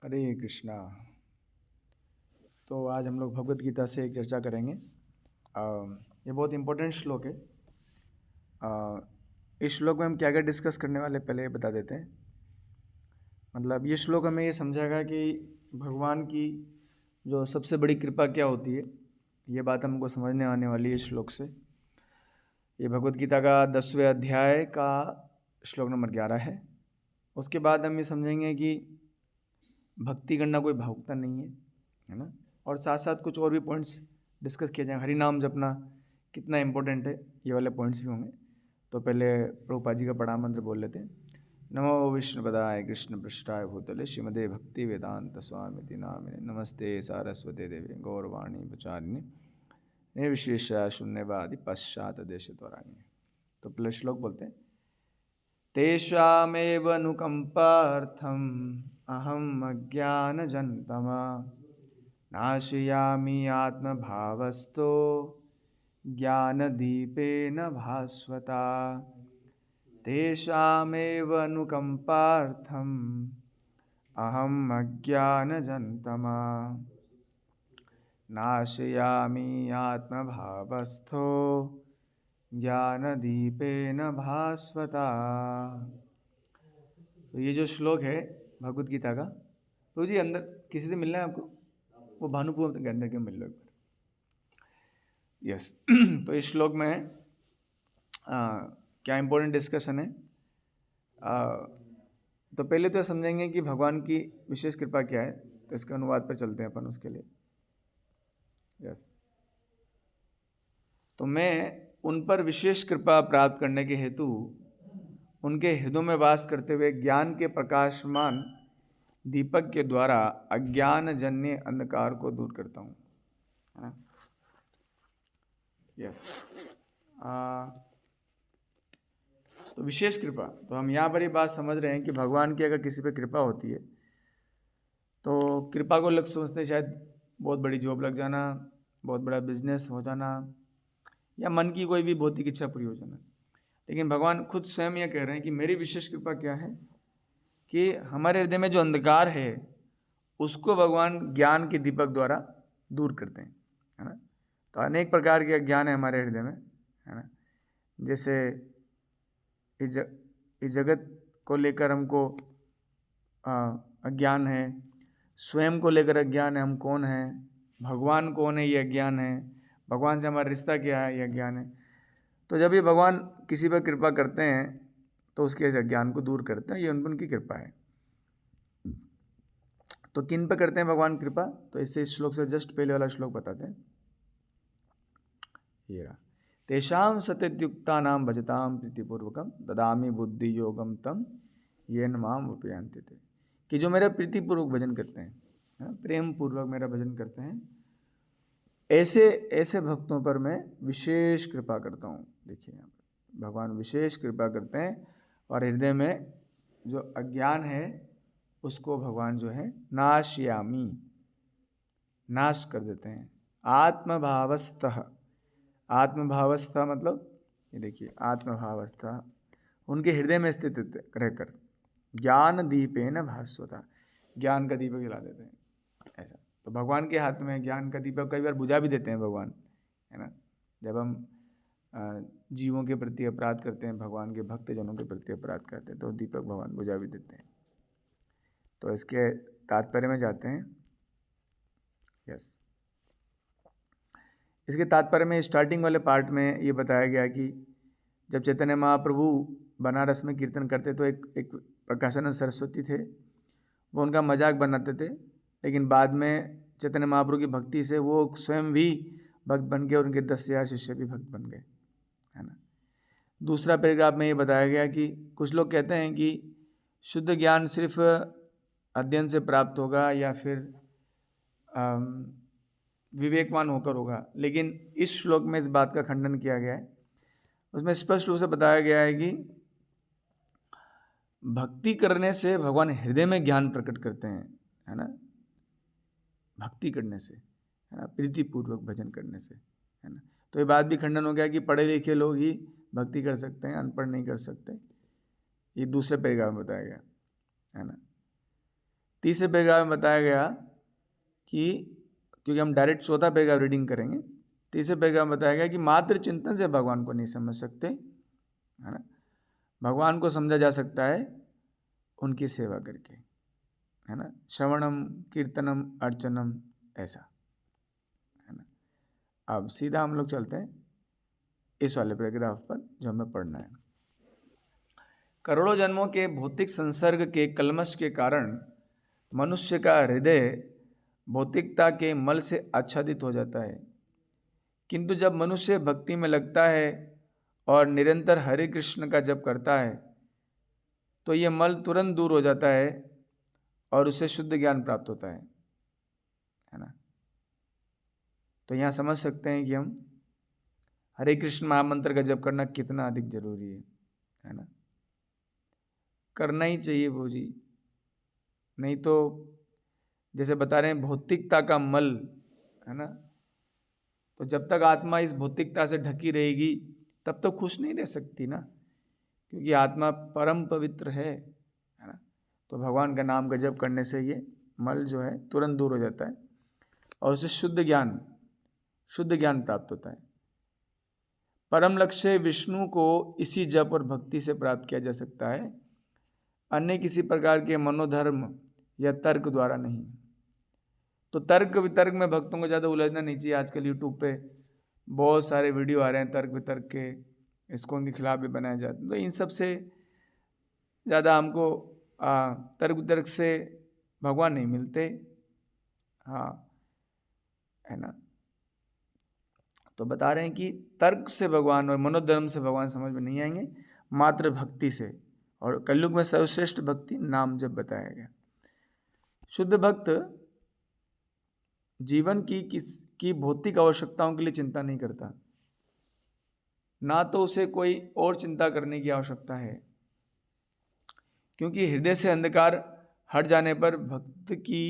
हरे कृष्णा। तो आज हम लोग भगवत गीता से एक चर्चा करेंगे। ये बहुत इम्पोर्टेंट श्लोक है। इस श्लोक में हम क्या क्या डिस्कस करने वाले पहले ये बता देते हैं। मतलब ये श्लोक हमें ये समझाएगा कि भगवान की जो सबसे बड़ी कृपा क्या होती है। ये बात हमको समझने आने वाली है इस श्लोक से। ये भगवत गीता का 10वें अध्याय का श्लोक नंबर 11 है। उसके बाद हम ये समझेंगे कि भक्ति करना कोई भावुकता नहीं है ना। और साथ साथ कुछ और भी पॉइंट्स डिस्कस किए जाएंगे। हरि नाम जपना कितना इम्पोर्टेंट है, ये वाले पॉइंट्स भी होंगे। तो पहले प्रभुपाद जी का प्रणाम मंत्र बोल लेते हैं। नमो विष्णुपदाय कृष्ण पृष्ठाय भूतले श्रीमदे भक्ति वेदांत स्वामी नामिने नमस्ते सारस्वते देवी गौरवाणी प्रचारिणे निर्विशेष शून्यवादि पश्चात देश त्वराणी। तो पहले श्लोक बोलते हैं। तेषामेव अनुकम्पार्थम् अहम् अज्ञानजन्तमा नाशयामि आत्मभावस्तो ज्ञानदीपेन भास्वता। तेषामेव अनुकम्पार्थम् अहम् अज्ञानजन्तमा नाशयामि आत्मभावस्थो ज्ञानदीपेन भास्वता। तो ये जो श्लोक है भगवत गीता का, तो जी अंदर किसी से मिलना है आपको, वो भानुपुर के अंदर क्यों मिल लो एक बार। यस। तो इस श्लोक में क्या इंपॉर्टेंट डिस्कशन है। तो पहले तो समझेंगे कि भगवान की विशेष कृपा क्या है, तो इसके अनुवाद पर चलते हैं अपन उसके लिए। यस। तो मैं उन पर विशेष कृपा प्राप्त करने के हेतु उनके हृदय में वास करते हुए ज्ञान के प्रकाशमान दीपक के द्वारा अज्ञान जन्य अंधकार को दूर करता हूँ, है ना। यस। तो विशेष कृपा, तो हम यहाँ पर ये बात समझ रहे हैं कि भगवान की अगर किसी पे कृपा होती है तो कृपा को लक्ष्य समझते शायद बहुत बड़ी जॉब लग जाना, बहुत बड़ा बिजनेस हो जाना, या मन की कोई भी भौतिक इच्छा पूरी हो जाना। लेकिन भगवान खुद स्वयं यह कह रहे हैं कि मेरी विशेष कृपा क्या है कि हमारे हृदय में जो अंधकार है उसको भगवान ज्ञान के दीपक द्वारा दूर करते हैं, है ना। तो अनेक प्रकार के ज्ञान है हमारे हृदय में, है ना। जैसे इस जगत को लेकर हमको अज्ञान है, स्वयं को लेकर अज्ञान है, हम कौन हैं, भगवान कौन है ये अज्ञान है, भगवान से हमारा रिश्ता क्या है ये अज्ञान है। तो जब ये भगवान किसी पर कृपा करते हैं तो उसके इस अज्ञान को दूर करते हैं, ये उनकी कृपा है। तो किन पर करते हैं भगवान कृपा, तो इससे इस श्लोक से जस्ट पहले वाला श्लोक बताते हैं। ये रहा। तेषाम सत्ययुक्ता नाम भजताम प्रीतिपूर्वकम ददामी बुद्धि योगम तम ये नाम उपयांति थे। कि जो मेरा प्रीतिपूर्वक भजन करते हैं, प्रेम पूर्वक मेरा भजन करते हैं, ऐसे ऐसे भक्तों पर मैं विशेष कृपा करता हूँ। देखिए यहाँ पर भगवान विशेष कृपा करते हैं और हृदय में जो अज्ञान है उसको भगवान जो है नाशयामी, नाश कर देते हैं। आत्मभावस्थः, आत्मभावस्था मतलब ये देखिए आत्मभावस्था उनके हृदय में स्थित रहकर ज्ञान दीपेन भास्वता, ज्ञान का दीपक जला देते हैं। ऐसा तो भगवान के हाथ में ज्ञान का दीपक कई बार बुझा भी देते हैं भगवान, है ना। जब हम जीवों के प्रति अपराध करते हैं, भगवान के भक्तजनों के प्रति अपराध करते हैं, तो दीपक भगवान बुझा भी देते हैं। तो इसके तात्पर्य में जाते हैं। यस। इसके तात्पर्य में स्टार्टिंग वाले पार्ट में ये बताया गया कि जब चैतन्य महाप्रभु बनारस में कीर्तन करते तो एक प्रकाशानंद सरस्वती थे, वो उनका मजाक बनाते थे। लेकिन बाद में चैतन्य महाप्रभु की भक्ति से वो स्वयं भी भक्त बन गए और उनके 10,000 शिष्य भी भक्त बन गए, है ना। दूसरा पैराग्राफ में ये बताया गया कि कुछ लोग कहते हैं कि शुद्ध ज्ञान सिर्फ अध्ययन से प्राप्त होगा या फिर विवेकवान होकर होगा, लेकिन इस श्लोक में इस बात का खंडन किया गया है। उसमें स्पष्ट रूप से बताया गया है कि भक्ति करने से भगवान हृदय में ज्ञान प्रकट करते हैं, है ना। भक्ति करने से, है ना, प्रीतिपूर्वक भजन करने से, है ना। तो ये बात भी खंडन हो गया कि पढ़े लिखे लोग ही भक्ति कर सकते हैं, अनपढ़ नहीं कर सकते। ये दूसरे पैराग्राफ में बताया गया, है ना। तीसरे पैराग्राफ में बताया गया कि, क्योंकि हम डायरेक्ट चौथा पैराग्राफ रीडिंग करेंगे, तीसरे पैराग्राफ में बताया गया कि मात्र चिंतन से भगवान को नहीं समझ सकते, है ना। भगवान को समझा जा सकता है उनकी सेवा करके, है ना। श्रवणम कीर्तनम अर्चनम, ऐसा, है ना। अब सीधा हम लोग चलते हैं इस वाले पैराग्राफ पर जो हमें पढ़ना है। करोड़ों जन्मों के भौतिक संसर्ग के कलमश के कारण मनुष्य का हृदय भौतिकता के मल से आच्छादित हो जाता है, किंतु जब मनुष्य भक्ति में लगता है और निरंतर हरे कृष्ण का जप करता है तो ये मल तुरंत दूर हो जाता है और उसे शुद्ध ज्ञान प्राप्त होता है ना। तो यहाँ समझ सकते हैं कि हम हरे कृष्ण महामंत्र का जप करना कितना अधिक जरूरी है ना। करना ही चाहिए वो जी, नहीं तो जैसे बता रहे हैं भौतिकता का मल, है ना, तो जब तक आत्मा इस भौतिकता से ढकी रहेगी तब तक खुश नहीं रह सकती ना, क्योंकि आत्मा परम पवित्र है ना। तो भगवान का नाम का जप करने से ये मल जो है तुरंत दूर हो जाता है और उसे शुद्ध ज्ञान प्राप्त होता है। परम लक्ष्य विष्णु को इसी जप और भक्ति से प्राप्त किया जा सकता है, अन्य किसी प्रकार के मनोधर्म या तर्क द्वारा नहीं। तो तर्क वितर्क में भक्तों को ज़्यादा उलझना नहीं चाहिए। आजकल यूट्यूब पे बहुत सारे वीडियो आ रहे हैं तर्क वितर्क के, इसको उनके खिलाफ भी बनाए जाते हैं। तो इन सब से ज़्यादा हमको तर्क वितर्क से भगवान नहीं मिलते, हाँ, है ना। तो बता रहे हैं कि तर्क से भगवान और मनोधर्म से भगवान समझ में नहीं आएंगे, मात्र भक्ति से। और कलयुग में सर्वश्रेष्ठ भक्ति नाम जब बताया गया। शुद्ध भक्त जीवन की भौतिक आवश्यकताओं के लिए चिंता नहीं करता, ना तो उसे कोई और चिंता करने की आवश्यकता है, क्योंकि हृदय से अंधकार हट जाने पर भक्त की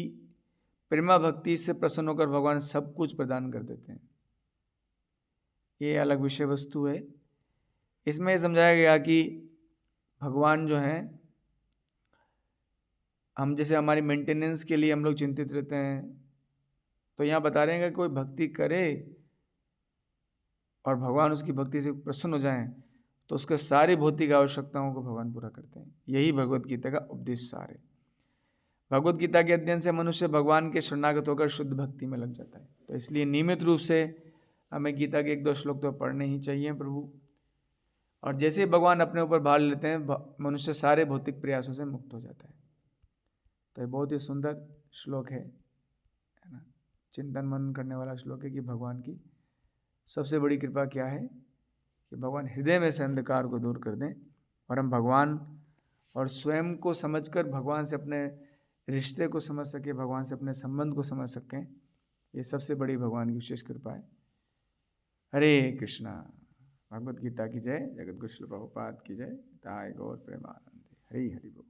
प्रेमा भक्ति से प्रसन्न होकर भगवान सब कुछ प्रदान कर देते हैं। ये अलग विषय वस्तु है। इसमें समझाया गया कि भगवान जो हैं, हम जैसे हमारी मेंटेनेंस के लिए हम लोग चिंतित रहते हैं, तो यहाँ बता रहे हैं कि कोई भक्ति करे और भगवान उसकी भक्ति से प्रसन्न हो जाएं तो उसके सारी भौतिक आवश्यकताओं को भगवान पूरा करते हैं। यही भगवत गीता का उपदेश सार है। भगवत गीता के अध्ययन से मनुष्य भगवान के शरणागत होकर शुद्ध भक्ति में लग जाता है। तो इसलिए नियमित रूप से हमें गीता के 1-2 श्लोक तो पढ़ने ही चाहिए प्रभु। और जैसे ही भगवान अपने ऊपर भार लेते हैं, मनुष्य सारे भौतिक प्रयासों से मुक्त हो जाता है। तो ये बहुत ही सुंदर श्लोक है ना, चिंतन मनन करने वाला श्लोक है कि भगवान की सबसे बड़ी कृपा क्या है कि भगवान हृदय में से अंधकार को दूर कर दें और हम भगवान और स्वयं को समझकर भगवान से अपने रिश्ते को समझ सकें, भगवान से अपने संबंध को समझ सकें। ये सबसे बड़ी भगवान की विशेष कृपा है। हरे कृष्णा। भगवत गीता की जय। जगत गुरु श्रील प्रभुपाद की जय। ताय गौर प्रेमानंद। हरि हरि बोल।